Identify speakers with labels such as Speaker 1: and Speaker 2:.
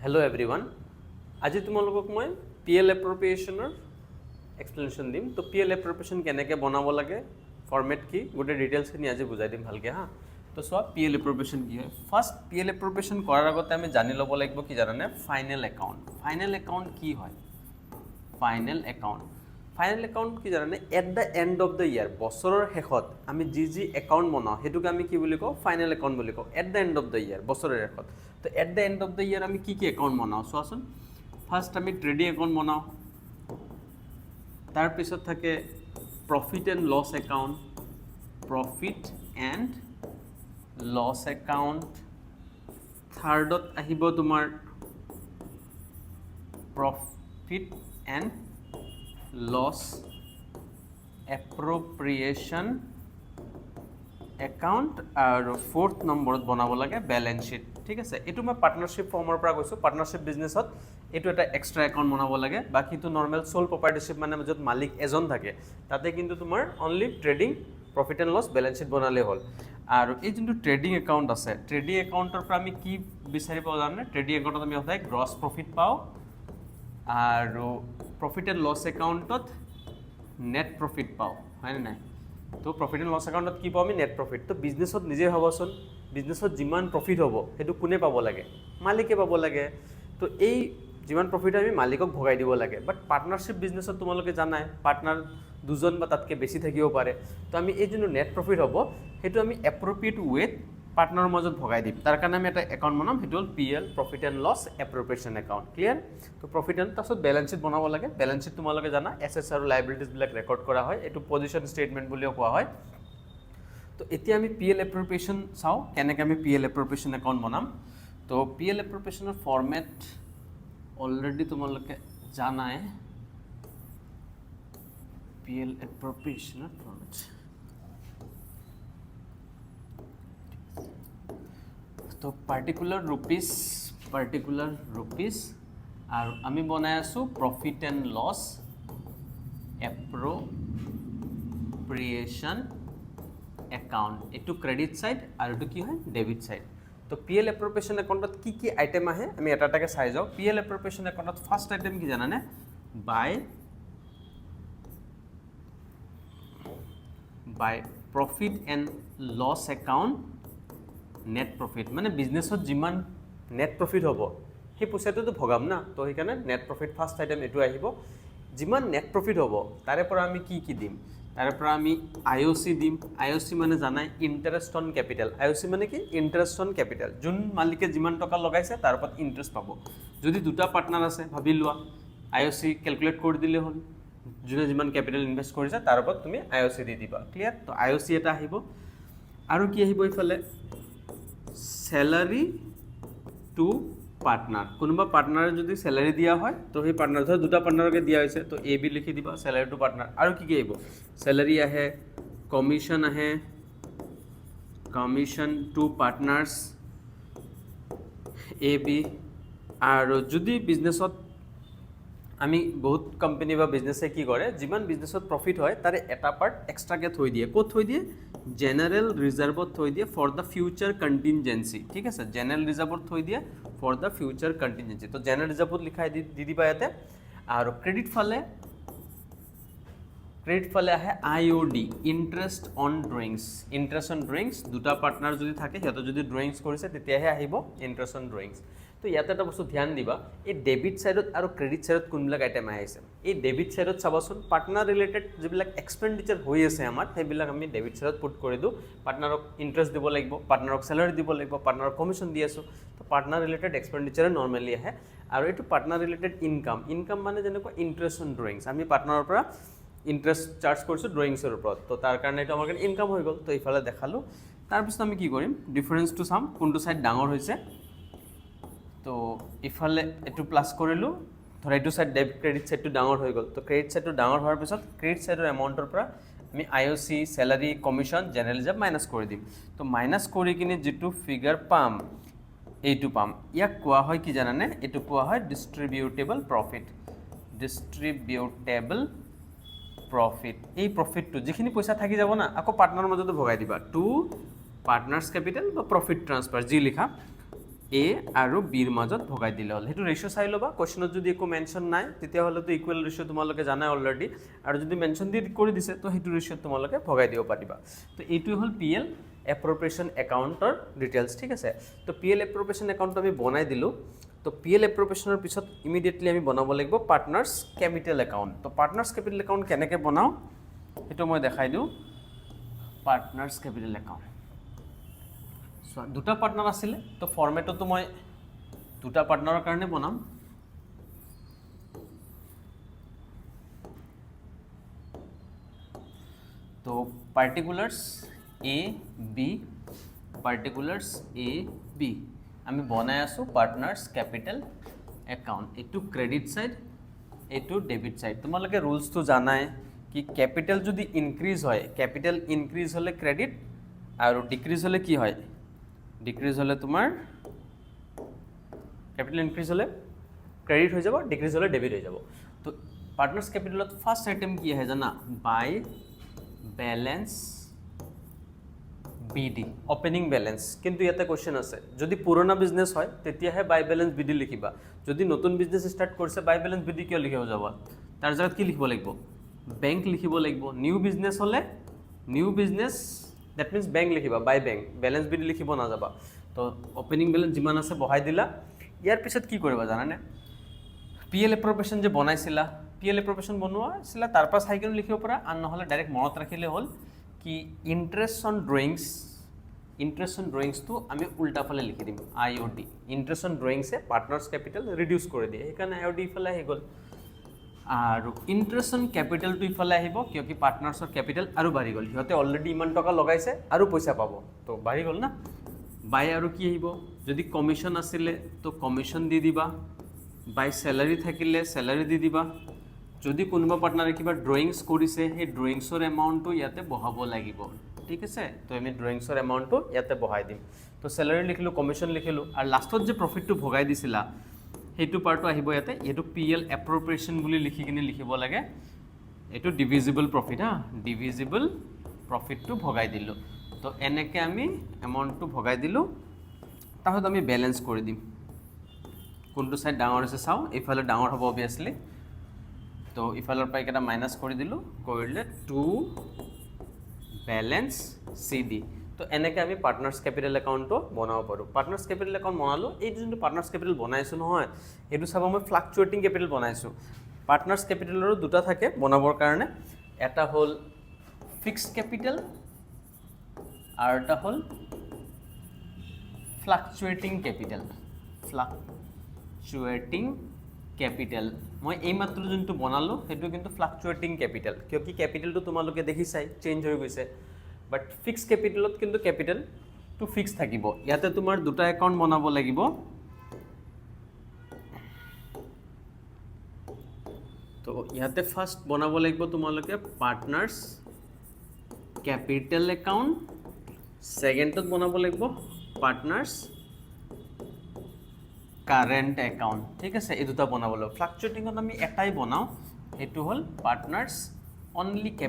Speaker 1: hello everyone আজি তোমালোকক মই পিএল এপ্ৰোপ্ৰিয়েশনৰ এক্সপ্লেনেশ্যন দিম তো পিএল এপ্ৰোপ্ৰিয়েশন কেনেকৈ বনাব লাগে ফৰমেট কি গোটেই ডিটেইলছখিনি আজি বুজাই দিম ভালকৈ হা তো চোৱা পিএল এপ্ৰোপ্ৰিয়েশন কি হয় ফাৰ্ষ্ট পিএল এপ্ৰোপ্ৰিয়েশন কৰাৰ আগতে আমি জানি ল'ব লাগিব কি জানানে ফাইনেল একাউণ্ট কি হয় ফাইনেল একাউণ্ট কি জানানে at the and of the year বছৰৰ শেষত আমি যি একাউণ্ট বনাওঁ সেইটোকে আমি কি বুলি কওঁ ফাইনেল একাউণ্ট বুলি কওঁ at the and of the year বছৰৰ শেষত তো at the and of the year আমি কি একাউণ্ট বনাওঁ চোৱাচোন ফাৰ্ষ্ট আমি ট্ৰেডিং একাউণ্ট বনাওঁ তাৰপিছত থাকে প্ৰফিট এণ্ড লছ একাউণ্ট থাৰ্ডত আহিব তোমাৰ প্ৰফিট এণ্ড লছ এপ্ৰোপ্ৰিয়েশ্যন একাউণ্ট আৰু ফ'ৰ্থ নম্বৰত বনাব লাগে বেলেঞ্চ শ্বীট ঠিক আছে এইটো মই পাৰ্টনাৰশ্বিপ ফৰ্মৰ পৰা কৈছোঁ পাৰ্টনাৰশ্বিপ বিজনেছত এইটো এটা এক্সট্ৰা একাউণ্ট বনাব লাগে বাকীটো নৰ্মেল চ'ল প্ৰপাৰ্টিশ্বিপ মানে য'ত মালিক এজন থাকে তাতে কিন্তু তোমাৰ only trading profit and loss balance sheet বনালেই হ'ল আৰু এই যোনটো ট্ৰেডিং একাউণ্ট আছে ট্ৰেডিং একাউণ্টৰ পৰা আমি কি বিচাৰি পাওঁ জানে ট্ৰেডিং একাউণ্টত আমি সদায় গ্ৰছ প্ৰফিট পাওঁ আৰু প্ৰফিট এণ্ড লছ একাউণ্টত নেট প্ৰফিট পাওঁ হয়নে নাই তো প্ৰফিট এণ্ড লছ একাউণ্টত কি পাওঁ আমি নেট প্ৰফিট তো বিজনেছত নিজে ভাবচোন বিজনেছত যিমান প্ৰফিট হ'ব সেইটো কোনে পাব লাগে মালিকে পাব লাগে তো এই যিমান প্ৰফিট আমি মালিকক ভগাই দিব লাগে বাট পাৰ্টনাৰশ্বিপ বিজনেছত তোমালোকে জানাই পাৰ্টনাৰ দুজন বা তাতকৈ বেছি থাকিব পাৰে তো আমি এই যোনটো নেট প্ৰফিট হ'ব সেইটো আমি এপ্ৰপ্ৰিয়েট ৱেত পাৰ্টনাৰৰ মাজত ভগাই দিম তাৰ কাৰণে আমি এটা একাউণ্ট বনাম সেইটো হ'ল PL profit and loss appropriation account clear তো প্ৰফিট এণ্ড তাৰপিছত বেলেঞ্চ শ্বীট বনাব লাগে বেলেঞ্চ শ্বীট তোমালোকে জানা এছেটছ আৰু লাইবিলিটিছবিলাক ৰেকৰ্ড কৰা হয় এইটো পজিশ্যন ষ্টেটমেণ্ট বুলিও কোৱা হয় তো এতিয়া আমি PL এপ্ৰপ্ৰিয়েশ্যন চাওঁ কেনেকৈ আমি PL এপ্ৰপ্ৰিয়েশ্যন একাউণ্ট বনাম তো PL এপ্ৰপ্ৰিয়েশ্যনৰ ফৰ্মেট অলৰেডি তোমালোকে জানাই PL এপ্ৰপ্ৰিয়েশ্যনৰ ফৰ্মেট তো পাৰ্টিকুলাৰ ৰুপিজ আৰু আমি বনাই আছোঁ profit and loss appropriation account এইটো ক্ৰেডিট ছাইড আৰু এইটো কি হয় ডেবিট ছাইড তো PL এপ্ৰপ্ৰিয়েশ্যন একাউণ্টত কি আইটেম আহে আমি এটা এটাকৈ চাই যাওঁ PL এপ্ৰপ্ৰিয়েশ্যন একাউণ্টত ফাৰ্ষ্ট আইটেম কি জানানে by profit and loss account net profit মানে বিজনেছত যিমান নেট প্ৰফিট হ'ব সেই পইচাটোতো ভগাম না তো সেইকাৰণে নেট প্ৰফিট ফাৰ্ষ্ট আইটেম এইটো আহিব যিমান নেট প্ৰফিট হ'ব তাৰে পৰা আমি কি দিম তাৰে পৰা আমি IOC দিম IOC মানে জানাই ইণ্টাৰেষ্ট অন কেপিটেল IOC মানে কি ইণ্টাৰেষ্ট অন কেপিটেল যোন মালিকে যিমান টকা লগাইছে তাৰ ওপৰত ইণ্টাৰেষ্ট পাব যদি দুটা পাৰ্টনাৰ আছে ভাবি লোৱা IOC কেলকুলেট কৰি দিলে হ'ল যোনে যিমান কেপিটেল ইনভেষ্ট কৰিছে তাৰ ওপৰত তুমি IOC দি দিবা ক্লিয়াৰ তো IOC এটা আহিব আৰু কি আহিব ইফালে চেলাৰী টু পাৰ্টনাৰ কোনোবা পাৰ্টনাৰে যদি চেলাৰী দিয়া হয় তো সেই পাৰ্টনাৰ ধৰ দুটা পাৰ্টনাৰকে দিয়া হৈছে তো AB লিখি দিবা চেলাৰী টু পাৰ্টনাৰ আৰু কি আহিব চেলাৰী আহে কমিশ্যন টু পাৰ্টনাৰ্ছ AB আৰু যদি বিজনেছত আমি বহুত কোম্পানী বা বিজনেছে কি কৰে যিমান বিজনেছত প্ৰফিট হয় তাৰে এটা পাৰ্ট এক্সট্ৰাকৈ থৈ দিয়ে ক'ত থৈ দিয়ে জেনেৰেল ৰিজাৰ্ভত থৈ দিয়ে ফৰ দ্য ফিউচাৰ কণ্টিনজেঞ্চি ঠিক আছে জেনেৰেল ৰিজাৰ্ভত থৈ দিয়ে ফৰ দ্য ফিউচাৰ কণ্টিনজেঞ্চি তো জেনেৰেল ৰিজাৰ্ভত লিখাই দি দিবা ইয়াতে আৰু ক্ৰেডিট ফালে আহে IOD ইণ্টাৰেষ্ট অন ড্ৰয়িংছ দুটা পাৰ্টনাৰ যদি থাকে সিহঁতে যদি ড্ৰয়িংছ কৰিছে তেতিয়াহে আহিব ইণ্টাৰেষ্ট অন ড্ৰয়িংছ তো ইয়াতে এটা বস্তু ধ্যান দিবা এই ডেবিট ছাইডত আৰু ক্ৰেডিট ছাইডত কোনবিলাক আইটেম আহিছে এই ডেবিট ছাইডত চাবাচোন পাৰ্টনাৰ ৰিলেটেড যিবিলাক এক্সপেণ্ডিচাৰ হৈ আছে আমাৰ সেইবিলাক আমি ডেবিট ছাইডত পুট কৰি দিওঁ পাৰ্টনাৰক ইণ্টাৰেষ্ট দিব লাগিব পাৰ্টনাৰক চেলাৰী দিব লাগিব পাৰ্টনাৰক কমিশ্যন দি আছোঁ তো পাৰ্টনাৰ ৰিলেটেড এক্সপেণ্ডিচাৰে নৰ্মেলি আহে আৰু এইটো পাৰ্টনাৰ ৰিলেটেড ইনকাম মানে যেনেকুৱা ইণ্টাৰেষ্ট অন ড্ৰয়িংছ আমি পাৰ্টনাৰৰ পৰা ইণ্টাৰেষ্ট চাৰ্জ কৰিছোঁ ড্ৰয়িংছৰ ওপৰত তো তাৰ কাৰণে এইটো আমাৰ কাৰণে ইনকাম হৈ গ'ল তো ইফালে দেখালোঁ তাৰপিছত আমি কি কৰিম ডিফাৰেঞ্চটো চাম কোনটো ছাইড ডাঙৰ হৈছে তো ইফালে এইটো প্লাছ কৰিলোঁ ধৰা এইটো ছাইড ডেবিট ক্ৰেডিট ছাইডটো ডাঙৰ হৈ গ'ল তো ক্ৰেডিট ছাইডটো ডাঙৰ হোৱাৰ পিছত ক্ৰেডিট ছাইডৰ এমাউণ্টৰ পৰা আমি IOC salary commission general reserve minus কৰি দিম তো মাইনাছ কৰি কিনে যিটো ফিগাৰ পাম এইটো পাম ইয়াক কোৱা হয় কি জানানে এইটো কোৱা হয় ডিষ্ট্ৰিবিউটেবল প্ৰফিট এই প্ৰফিটটো যিখিনি পইচা থাকি যাব না আকৌ পাৰ্টনাৰৰ মাজতো ভগাই দিবা টু পাৰ্টনাৰ্ছ কেপিটেল বা প্ৰফিট ট্ৰান্সফাৰ যি লিখা এ আৰু বিৰ মাজত ভগাই দিলে হ'ল সেইটো ৰেচিঅ' চাই ল'বা কোৱেশ্যনত যদি একো মেনশ্যন নাই তেতিয়াহ'লেতো ইকুৱেল ৰেচিঅ' তোমালোকে জানাই অলৰেডি আৰু যদি মেনশ্যন দি কৰি দিছে তো সেইটো ৰেচিঅ'ত তোমালোকে ভগাই দিব পাৰিবা তো এইটোৱে হ'ল পি এল এপ্ৰপ্ৰিয়েশ্যন একাউণ্টৰ ডিটেইলছ ঠিক আছে তো পি এল এপ্ৰপ্ৰিয়েশ্যন একাউণ্টটো আমি বনাই দিলোঁ তো পি এল এপ্ৰপ্ৰিয়েশ্যনৰ পিছত ইমিডিয়েটলি আমি বনাব লাগিব পাৰ্টনাৰ্ছ কেপিটেল একাউণ্ট তো পাৰ্টনাৰ্ছ কেপিটেল একাউণ্ট কেনেকৈ বনাওঁ সেইটো মই দেখাই দিওঁ পাৰ্টনাৰ্ছ কেপিটেল একাউণ্ট দুটা পাৰ্টনাৰ আছিলে তো ফৰ্মেটতো মই দুটা পাৰ্টনাৰৰ কাৰণে বনাম তো পাৰ্টিকুলাৰ্ছ এ বি পাৰ্টিকুলাৰ্ছ এ বি আমি বনাই আছোঁ পাৰ্টনাৰ্ছ কেপিটেল একাউণ্ট এইটো ক্ৰেডিট ছাইড এইটো ডেবিট ছাইড তোমালোকে ৰুলছটো জানাই কি কেপিটেল যদি ইনক্ৰিজ হয় কেপিটেল ইনক্ৰিজ হ'লে ক্ৰেডিট আৰু ডিক্ৰিজ হ'লে কি হয় ডিক্ৰিজ হ'লে তোমাৰ কেপিটেল ইনক্ৰিজ হ'লে ক্ৰেডিট হৈ যাব ডিক্ৰিজ হ'লে ডেবিট হৈ যাব তো পাৰ্টনাৰ্ছ কেপিটেলত ফাৰ্ষ্ট আইটেম কি আহে জানা বাই বেলেঞ্চ BD অপেনিং বেলেঞ্চ কিন্তু ইয়াতে কোৱেশ্যন আছে যদি পুৰণা বিজনেছ হয় তেতিয়াহে বাই বেলেঞ্চ BD লিখিবা যদি নতুন বিজনেছ ষ্টাৰ্ট কৰিছে বাই বেলেঞ্চ BD কিয় লিখিব যাব তাৰ জাগাত কি লিখিব লাগিব বেংক লিখিব লাগিব নিউ বিজনেছ হ'লে new business that means bank লিখিবা বাই বেংক বেলেঞ্চ BD লিখিব নাযাবা তো অপেনিং বেলেঞ্চ যিমান আছে বহাই দিলা ইয়াৰ পিছত কি কৰিবা জানানে PL এপ্ৰপ্ৰিয়েশ্যন যে বনাইছিলা PL এপ্ৰপ্ৰিয়েশ্যন বনোৱা আছিলে তাৰ পৰা চাই কিনে লিখিব পৰা আৰু নহ'লে ডাইৰেক্ট মনত ৰাখিলে হ'ল কি ইণ্টাৰেষ্ট অন ড্ৰয়িংছটো আমি উল্টা ফালে লিখি দিম IOD ইণ্টাৰেষ্ট অন ড্ৰয়িংছে পাৰ্টনাৰ্ছ কেপিটেল ৰিডিউচ কৰি দিয়ে সেইকাৰণে IOD ইফালে আহি গ'ল আৰু ইণ্টাৰেষ্ট অন কেপিটেলটো ইফালে আহিব কিয় কি পাৰ্টনাৰ্ছৰ কেপিটেল আৰু বাঢ়ি গ'ল সিহঁতে অলৰেডি ইমান টকা লগাইছে আৰু পইচা পাব তো বাঢ়ি গ'ল না বাই আৰু কি আহিব যদি কমিশ্যন আছিলে তো কমিশ্যন দি দিবা বাই চেলাৰী থাকিলে চেলাৰী দি দিবা যদি কোনোবা পাৰ্টনাৰে কিবা ড্ৰয়িংছ কৰিছে সেই ড্ৰয়িংছৰ এমাউণ্টটো ইয়াতে বহাব লাগিব ঠিক আছে তো আমি ড্ৰয়িংছৰ এমাউণ্টটো ইয়াতে বহাই দিম তো চেলাৰী লিখিলোঁ কমিশ্যন লিখিলোঁ আৰু লাষ্টত যে প্ৰফিটটো ভগাই দিছিলা সেইটো পাৰ্টটো আহিব ইয়াতে এইটো PL এপ্ৰপ্ৰিয়েশ্যন বুলি লিখি কিনে লিখিব লাগে এইটো ডিভিজিবল প্ৰফিট হা ডিভিজিবল প্ৰফিটটো ভগাই দিলোঁ তো এনেকৈ আমি এমাউণ্টটো ভগাই দিলোঁ তাৰপিছত আমি বেলেঞ্চ কৰি দিম কোনটো চাইড ডাঙৰ আছে চাওঁ এইফালে ডাঙৰ হ'ব অবভিয়াছলি তো ইফালৰ পৰা এইকেইটা মাইনাছ কৰি দিলোঁ কৰিলে টু বেলেঞ্চ CD তো এনেকৈ আমি পাৰ্টনাৰ্ছ কেপিটেল একাউণ্টটো বনাব পাৰোঁ পাৰ্টনাৰ্ছ কেপিটেল একাউণ্ট বনালোঁ এইটো যোনটো পাৰ্টনাৰ্ছ কেপিটেল বনাইছোঁ নহয় এইটো চাব মই ফ্লাকচুৱেটিং কেপিটেল বনাইছোঁ পাৰ্টনাৰ্ছ কেপিটেলৰো দুটা থাকে বনাবৰ কাৰণে এটা হ'ল ফিক্সড কেপিটেল আৰু এটা হ'ল ফ্লাকচুৱেটিং কেপিটেল মই এইমাত্ৰ যোনটো বনালোঁ সেইটো কিন্তু ফ্লাকচুৱেটিং কেপিটেল কিয় কি কেপিটেলটো তোমালোকে দেখিছাই চেঞ্জ হৈ গৈছে বাট ফিক্স কেপিটেলত কিন্তু কেপিটেলটো ফিক্স থাকিব ইয়াতে তোমাৰ দুটা একাউণ্ট বনাব লাগিব তো ইয়াতে ফাৰ্ষ্ট বনাব লাগিব তোমালোকে পাৰ্টনাৰ্ছ কেপিটেল একাউণ্ট ছেকেণ্ডত বনাব লাগিব পাৰ্টনাৰ্ছ কাৰেণ্ট একাউণ্ট ঠিক আছে এই দুটা বনাব লাগিব ফ্লাকচুৱেটিঙত আমি এটাই বনাওঁ সেইটো হ'ল পাৰ্টনাৰ্ছ অনলি